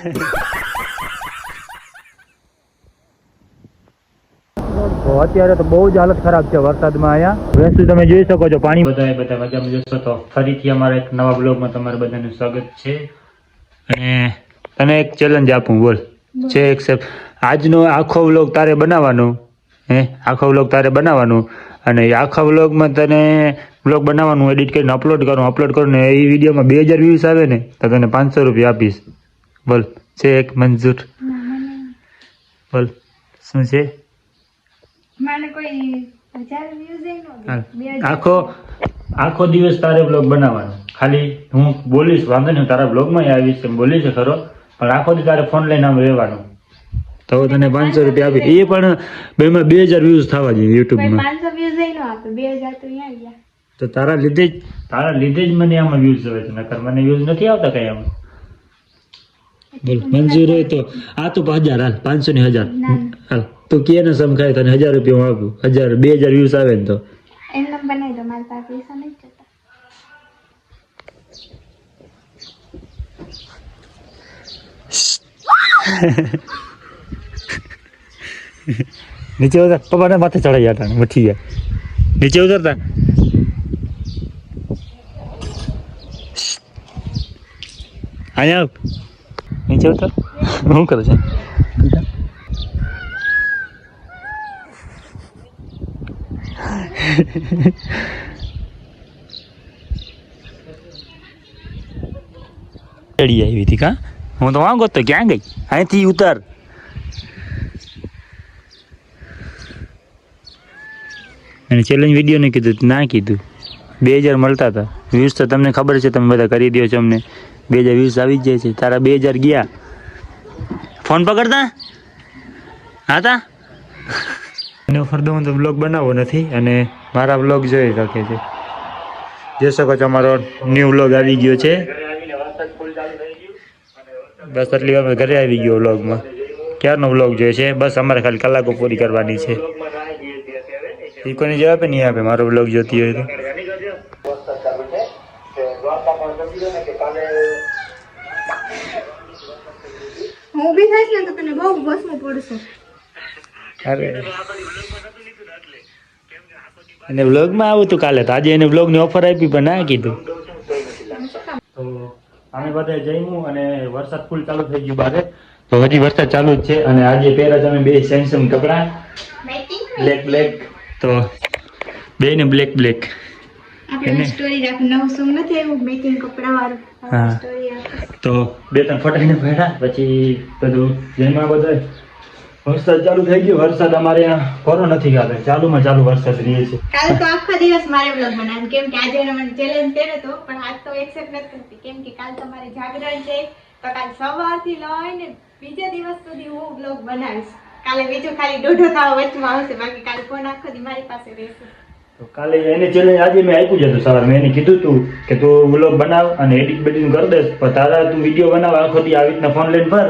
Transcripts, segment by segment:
તો અત્યારે તો બહુ જ હાલત ખરાબ છે વરસાદમાં અહીંયા વસ્તુ તમે જોઈ શકો છો પાણી બધા મજામાં જોશો તો ફરીથી અમારા એક નવા બ્લોગમાં તમારું બધાનું સ્વાગત છે અને તને એક ચેલેન્જ આપું બોલ છે એક્સેપ્ટ આજનો આખો વ્લોગ તારે બનાવવાનો આખો વ્લોગ તારે બનાવવાનો અને એ આખા વ્લોગમાં તને વ્લોગ બનાવવાનું એડિટ કરીને અપલોડ કરું ને એ વિડીયોમાં 2000 વ્યૂઝ આવે ને તો તને 500 રૂપિયા આપીશ બોલ છે એક મંજૂર બોલ શું છે આખો દિવસ તારે બ્લોગ બનાવવાનો ખાલી હું બોલીશ વાંધો નહીં તારા બ્લોગમાં આવીશ બોલીશ ખરો પણ આખો દી તારે ફોન લઈને આમ રહેવાનું તો તને 500 રૂપિયા આપી એ પણ બેમાં 2000 વ્યૂઝ થવા જોઈએ યુટ્યુબમાં 500 વ્યૂઝ ન આપે 2000 તો અહીંયા ગયા તો તારા લીધે જ મને આમાં વ્યૂઝ આવે છે નકર મને વ્યૂઝ નથી આવતા કઈ આમાં બોલ મંજૂર હોય તો આ તો 1000 હાલ 500 ને 1000 હાલ તું કે ને સમખાય તને 1000 રૂપિયા આપું 1000 2000 વ્યૂઝ આવે ને તો એમ નામ બનાવી દો મારા પાસે પૈસા નહીં જતા નીચે ઉતર પપ્પાને માથે ચડાઈ જતા મઠી ગયા નીચે ઉતરતા અહીંયા નીચે ઉતર શું કરે છે ચડી આવી હતી કા હું તો વાંગો તો ક્યાં ગઈ અહીંથી ઉતર અને ચેલેન્જ વિડીયોને કીધું ના કીધું 2000 મળતા હતા વ્યૂઝ તો તમને ખબર છે તમે બધા કરી દો છો અમને 2000 વ્યૂઝ આવી જ જાય છે તારા 2000 ગયા ફોન પકડતા હા તા અને ફરદો હું તો બ્લોગ બનાવવો નથી અને મારા બ્લોગ જોઈ રાખે છે જોઈ શકો છો અમારો ન્યૂ બ્લોગ આવી ગયો છે બસ એટલી વાર ઘરે આવી ગયો વ્લોગમાં ક્યારનો વ્લોગ જોઈએ છે બસ અમારે ખાલી કલાકો પૂરી કરવાની છે એ કોઈને જવાબ નહીં આપે મારો વ્લોગ જોતી હોય તો હું બી થઈશ ને તો તને બહુ બસમાં પડશે અરે અને વ્લોગમાં આવું તું કાલે તો આજે એને વ્લોગની ઓફર આપી પણ ના કીધું તો અમે બધા જઈશું અને વરસાદ ફૂલ ચાલુ થઈ ગયું બારે તો હજી વરસાદ ચાલુ જ છે અને આજે પહેલા તમે બે સેમસમ કપડાં બ્લેક તો બે ને બ્લેક આપણે સ્ટોરી રાખ નવું સોંગ નથી એવું મેકિંગ કપડા વાળું હા સ્ટોરી રાખ તો 2-3 ફટાઈને ભેડા પછી બધું જેમાં બધા વરસાદ ચાલુ થઈ ગયો વરસાદ અમારે અહીંયા કોરો નથી ગાતો ચાલુ વરસાદ રહે છે કાલ તો આખો દિવસ મારે વ્લોગ બનાવ્યો કેમ કે આજે મને ચેલેન્જ કર્યો તો પણ આજ તો એક્સેપ્ટ નથી કરતી કેમ કે કાલ તમારે જાગરણ છે તો કાલ સવારથી લઈને બીજા દિવસ સુધી હું વ્લોગ બનાવીશ કાલે બીજું ખાલી દોઢો થાવ વચમાં આવશે બાકી કાલ ફોન આખો દી મારી પાસે રહેશે તો કાલે એને ચેલેન્જ આજે મેં આપ્યું છે તો સવાર મેં એને કીધું તું કે તું વ્લોગ બનાવ અને એડિટ બેડિટ કરી દઈશ પણ તારા તું વિડીયો બનાવ આખો દી આવી રીતના ફોન લઈને ફર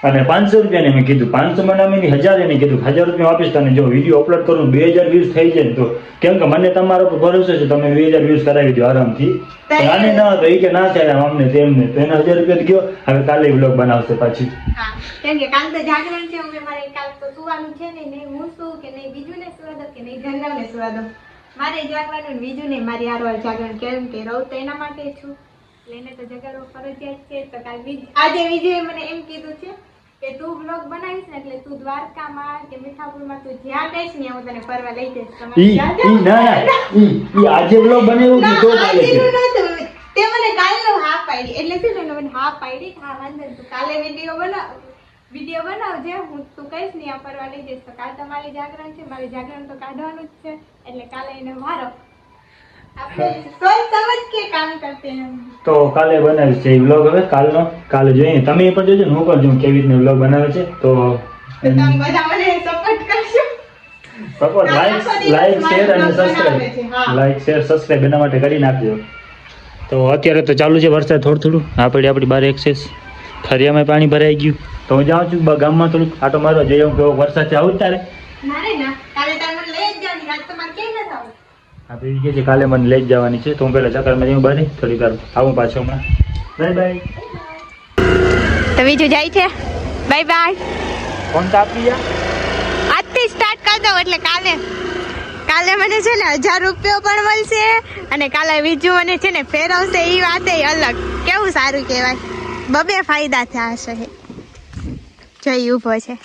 અને 500 રૂપિયા મેં કીધું 500 બનાવીને 1000 એને કીધું 1000 રૂપિયા આપીશ તને જો વિડીયો અપલોડ કરું 2000 વ્યૂઝ થઈ જાય તો કેમ કે મને તમારા ઉપર ભરોસો છે તમે 2000 વ્યૂઝ કરાવી દો આરામથી આને ના તો એ કે ના ચાલે અમને તેમને તો એને 1000 રૂપિયા ગયો હવે કાલે વ્લોગ બનાવશે પાછી હા કેમ કે કાલ તો જાગરણ છે હવે મારે કાલ તો સુવાનું છે નહીં હું શું કે નહીં બીજું ને સુવા દો કે નહીં જંગલને સુવા દો મારે જાગવાનું બીજું નહીં મારી હારવાર જાગરણ કેમ કે રહું તો એના માટે છું લઈને તો જગાડવો ફરજિયાત છે તો કાલ આજે વિજયે મને એમ કીધું છે કે તું બ્લોગ બનાવીશ ને એટલે તું દ્વારકામાં કે મીઠાપુરમાં તું જ્યાં જઈશ ને હું તને ફરવા લઈ જઈશ આજે બ્લોગ બનાવ્યું તો કાલે તે મને કાલનો હા પાડી એટલે છે ને મને હા પાડી હા વાંધો તું કાલે વિડીયો બનાવજે હું તું કહીશ ને આ ફરવા લઈ જઈશ તો કાલ તમારી જાગરણ છે મારી જાગરણ તો કાઢવાનું જ છે એટલે કાલે એને મારો તો કાલે બનાવીશ છે વ્લોગ હવે કાલે જોઈએ તમે એ પણ જોજો હું પણ જોઉં કેવી રીતે વ્લોગ બનાવે છે તો તમે બધા મને સપોર્ટ કરશો સપોર્ટ લાઈક શેર અને સબસ્ક્રાઇબ એના માટે કરી નાખજો તો અત્યારે તો ચાલુ છે વરસાદ થોડું આપણી બાર એક્સેસ ફરિયામાં પાણી ભરાઈ ગયું તો હું જાઉં છું ગામમાં થોડુંક આટો મારવા જઈ આવું કેવો વરસાદ છે આવું જ તારે આપણે કે છે કાલે મને લઈ જ જવાની છે તો હું પહેલાં ચક્કરમાં જઈને બહાર થોડીક વાર આવું પાછો હમણાં બાય બાય તો બીજું જાય છે. Bye bye. ફોન તો આપી જા. આજથી સ્ટાર્ટ કરી દઉં એટલે કાલે મને છે ને 1000 રૂપિયા પણ મળશે અને કાલે બીજું મને છે ને ફેરવશે. એ વાત અલગ. કેવું સારું કહેવાય. બબે ફાયદા થયા હશે. જઈ ઊભો છે.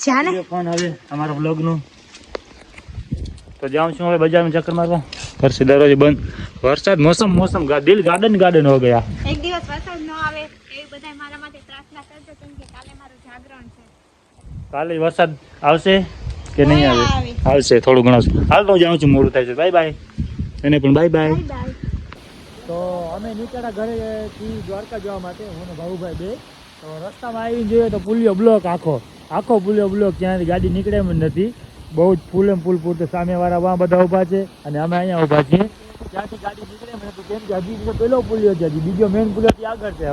જાને ફોન હવે અમારા વ્લોગ નું તો જાઉં છું હવે બજારમાં ચક્કર મારવા. ઘર से दरवाजे બંધ. વરસાદ મોસમ દિલ ગાર્ડન હો ગયા. એક દિવસ વરસાદ ન આવે એ બધા મારા માટે પ્રાર્થના કરજો કેમ કે કાલે મારું જાગરણ છે. કાલે વરસાદ આવશે કે નહીં આવે? આવશે થોડું ઘણું. હાલ તો જાઉં છું, મોડું થાય છે. Bye bye. એને પણ બાય બાય. તો અમે નીકળ્યા ઘરેથી દ્વારકા જવા માટે, હું ને ભાઉભાઈ બે. તો રસ્તામાં આવીને જોઈએ તો પુલિયો બ્લોક આખો પુલિયો બ્લોક, ક્યાંથી ગાડી નીકળે એમ નથી. બહુ જ ફૂલ પૂરતો સામેવાળા વાં બધા ઊભા છે અને અમે અહીંયા ઊભા છીએ. ત્યાંથી ગાડી નીકળે એમ નથી કેમ કે હજી પેલો પુલિયો છે, હજી બીજો મેઇન પુલિયો ત્યાં આગળ છે.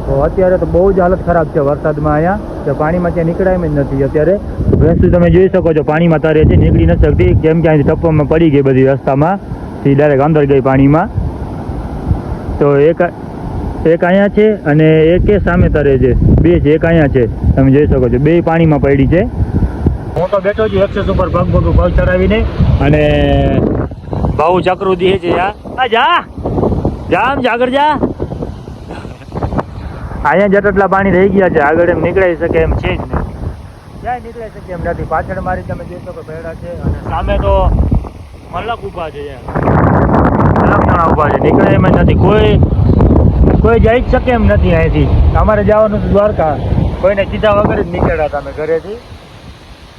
તો અત્યારે તો બહુ જ હાલત ખરાબ છે વરસાદમાં અહીંયા, કે પાણીમાં ત્યાં નીકળાય એમ જ નથી. અત્યારે ભેંસું તમે જોઈ શકો છો પાણીમાં તરે છે, નીકળી નથી શકતી કેમ કે અહીંથી ટપ્પામાં પડી ગઈ બધી રસ્તામાં, થી ડાયરેક્ટ અંદર ગઈ પાણીમાં. તો એક અહીંયા છે અને એક સામે તરે છે, બે છે. એક અહીંયા છે, તમે જોઈ શકો છો, બે પાણીમાં પડી છે. હું તો બેઠો છું એક્સેસ ઉપર પગ ચડાવીને અને ભાવ ચક્રું દે છે. જા આગળ જા. અહીંયા જેટલા પાણી રહી ગયા છે, આગળ એમ નીકળાઈ શકે એમ છે જ નહીં, ક્યાંય નીકળાઈ શકે એમ નથી. પાછળ મારી તમે જોઈ શકો ભેડા છે અને સામે તો મલક ઊભા છે, મલક જણા ઊભા છે, નીકળે એમ જ નથી. કોઈ જઈ જ શકે એમ નથી અહીંથી. અમારે જવાનું હતું દ્વારકા, કોઈને કીધા વગર જ નીકળ્યા હતા અમે ઘરેથી.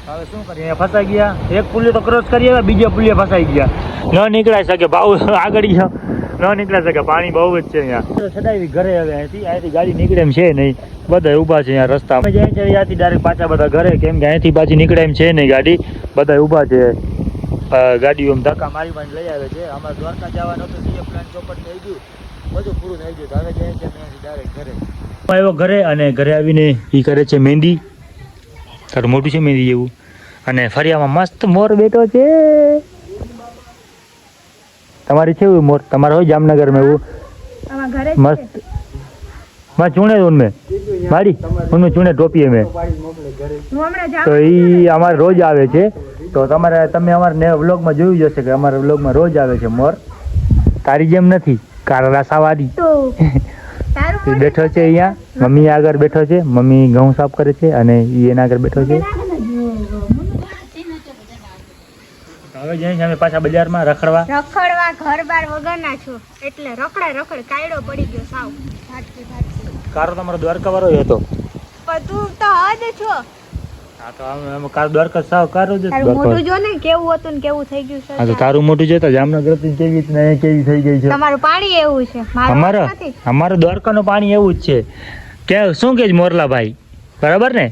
હવે શું કરીએ, અહીંયા ફસાઈ ગયા. એક પુલિયો તો ક્રોસ કરી આવ્યા, બીજો પુલિયો ફસાઈ ગયા. ન નીકળાઈ શકે, ભાવ આગળ ન નીકળાઈ શકે, પાણી બહુ જ છે અહીંયા. સદાવી ઘરે હવે અહીંથી ગાડી નીકળે એમ છે નહીં, બધા ઊભા છે અહીંયા રસ્તા. અમે જાય છે અહીંયાથી ડાયરેક્ટ પાછા બધા ઘરે, કેમ કે અહીંથી પાછી નીકળે એમ છે નહીં ગાડી, બધા ઊભા છે. ગાડીઓ ધક્કા મારી લઈ આવે છે. અમારે દ્વારકા જવાનું હતું, સીએ પ્લાન ચોપટ થઈ ગયું, બધું પૂરું થઈ ગયું. હવે જાય છે ડાયરેક્ટ ઘરે. આવ્યો ઘરે અને ઘરે આવીને એ કરે છે મહેંદી. તારું મોટું છે મહેંદી જેવું, અને ફરિયામાં મસ્ત મોર બેઠો છે. તમારી છે એવું મોર? તમારે હોય જામનગરમાં એવું મસ્ત? માં ચૂણે ઉનમે મારી ઉનમે ચૂણે ટોપી મેં. તો એ અમારે રોજ આવે છે. તો તમે અમારા વ્લોગમાં જોયું જશે કે અમારા વ્લોગમાં રોજ આવે છે મોર. તારી જેમ નથી, કાળા સાવારી. બેઠો છે અહીંયા, મમ્મી આગળ બેઠો છે, મમ્મી ઘઉં સાફ કરે છે અને એ એના આગળ બેઠો છે. હવે જઈએ છીએ અમે પાછા બજારમાં રખડવા. ઘર બાર વગરના છો એટલે રખડ કાયડો પડી ગયો સાવ. કારો તમારો દ્વારકા વાળો હતો, પણ તું તો હદ છો. હા તો અમે કાર દ્વારકા સાવ કારો જ. મોટું જો ને કેવું હતું ને કેવું થઈ ગયું છે. હા તો તારું મોટું છે તો જામનગર કેવી થઈ ગઈ છે. તમારું પાણી એવું છે, અમારું દ્વારકાનું પાણી એવું જ છે. કે શું કે મોરલા ભાઈ, બરાબર ને?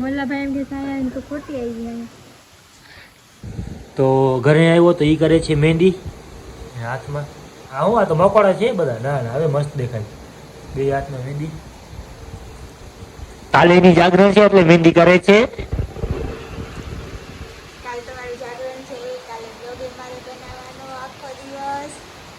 મોરલા ભાઈ એમ કે સાયા તો ખોટી આવી ગઈ. તો ઘરે આવ્યો તો ઈ કરે છે મહેંદી હાથમાં. હા હું આ તો મકોડા છે બધા. ના હવે મસ્ત દેખાય, બે હાથમાં મહેંદી. કાલે એની જાગરણ છે એટલે મહેંદી કરે છે. કાલ તમારું જાગરણ છે, કાલે બ્લોગ મારે બનાવવાનો આખો દિવસ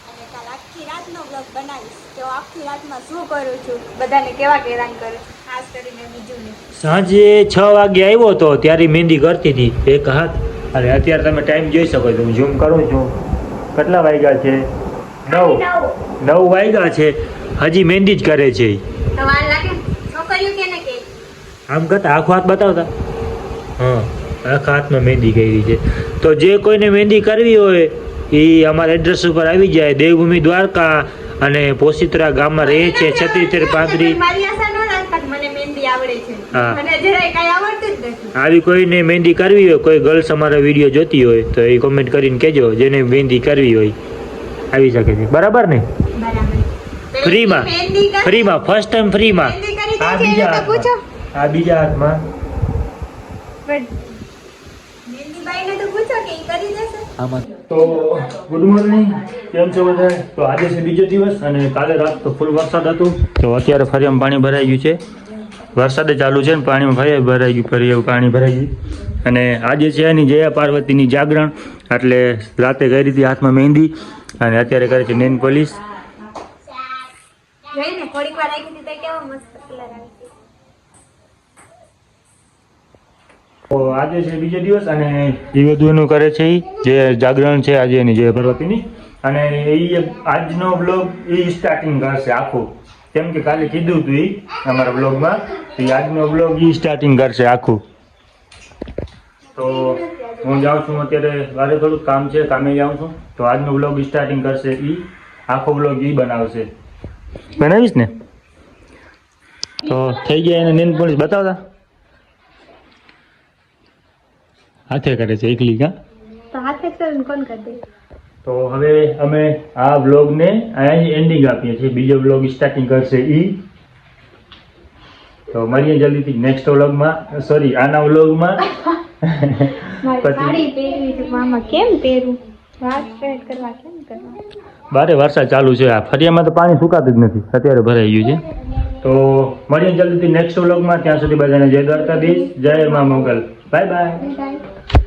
અને કાલ આખી રાતનો બ્લોગ બનાવીશ કે હું આખી રાતમાં શું કરું છું, બધાને કેવા હેરાન કરું છું, ખાસ કરીને બીજું ને. સાંજે 6 વાગે આવ્યો તો ત્યારે મહેંદી કરતી હતી એક હાથ. અને અત્યારે તમે ટાઈમ જોઈ શકો છો, હું ઝૂમ કરું છું. કેટલા વાગ્યા છે? 9 વાગ્યા છે, હજી મહેંદી જ કરે છે. તો વાર લાગે છોકરીઓ કે ને કે આમ કરતા આખો હાથ બતાવતા. હા, આખા હાથમાં મહેંદી કરી છે. તો જે કોઈને મહેંદી કરવી હોય એ અમારા એડ્રેસ ઉપર આવી જાય. દેવભૂમિ દ્વારકા અને પોશિત્રા ગામમાં રહે છે. 36 મારી આશા ન રાખતા મને મહેંદી આવડે છે. હા. મને જરાય કાંઈ આવડતું જ નથી. આવી કોઈને મહેંદી કરવી હોય, કોઈ ગર્લ્સ અમારા વિડીયો જોતી હોય તો એ કોમેન્ટ કરીને કહેજો. જેને મહેંદી કરવી હોય આવી શકે છે, બરાબર ને? બરાબર. ફ્રીમાં ફર્સ્ટ ટાઈમ ફ્રીમાં. આ બીજા હાથમાં મહેંદીબાઈને તો પૂછો કે ઈ કરી દેશે. આમાં તો ગુડ મોર્નિંગ, કેમ છો બધા? તો આજે છે બીજો દિવસ અને કાલે રાત તો ફૂલ વરસાદ હતું. તો અત્યારે ફરિયામાં પાણી ભરાઈ ગયું છે. વરસાદે ચાલુ છે ને પાણીમાં ભરાઈ ગયું, ફરી એવું પાણી ભરાઈ ગયું. અને આજે છે એની જયા પાર્વતીની જાગરણ, એટલે રાતે કરી હતી હાથમાં મહેંદી અને અત્યારે કરે છે નેન પોલીસ. જોઈને થોડીક વાર રાખી હતી તો કેવો મસ્ત કલર આવી ગયો. તો આજે છે બીજો દિવસ અને એ બધું એનું કરે છે ઈ જે જાગરણ છે આજે એની જય ભગવતીની અને એ આજનો બ્લોગ એ સ્ટાર્ટિંગ કરશે આખું કેમ કે કાલે કીધું હતું એ અમારા બ્લોગમાં એ આજનો બ્લોગ એ સ્ટાર્ટિંગ કરશે આખું. તો હું જાઉં છું અત્યારે મારે થોડુંક કામ છે કામે જાઉં છું તો આજનો બ્લોગ સ્ટાર્ટિંગ કરશે એ આખો બ્લોગ એ બનાવશે. બનાવીશ ને તો થઈ ગયા એને નેન પોલીસ બતાવતા હાથે કરે છે એકલી કા તો હાથે કરીને કોણ કરી દે. તો હવે અમે આ બ્લોગને અહીં એન્ડિંગ આપીએ છીએ. બીજો બ્લોગ સ્ટાર્ટિંગ કરશે ઈ. તો મળીએ જલ્દીથી નેક્સ્ટ વ્લોગમાં સોરી આના વ્લોગમાં. મારી સાડી પહેરવી છે મામા કેમ પહેરું વાત સ્ટ્રેટ કરવા કેમ કરવા. બારે વરસાદ ચાલુ છે આ ફરિયામાં તો પાણી સુકાતું જ નથી અત્યારે ભરાઈ ગયું છે. તો મળીએ જલ્દીથી નેક્સ્ટ વ્લોગમાં. ત્યાં સુધી બધાને જય દ્વારકાધીશ જય મા મોગલ બાય બાય. બાય.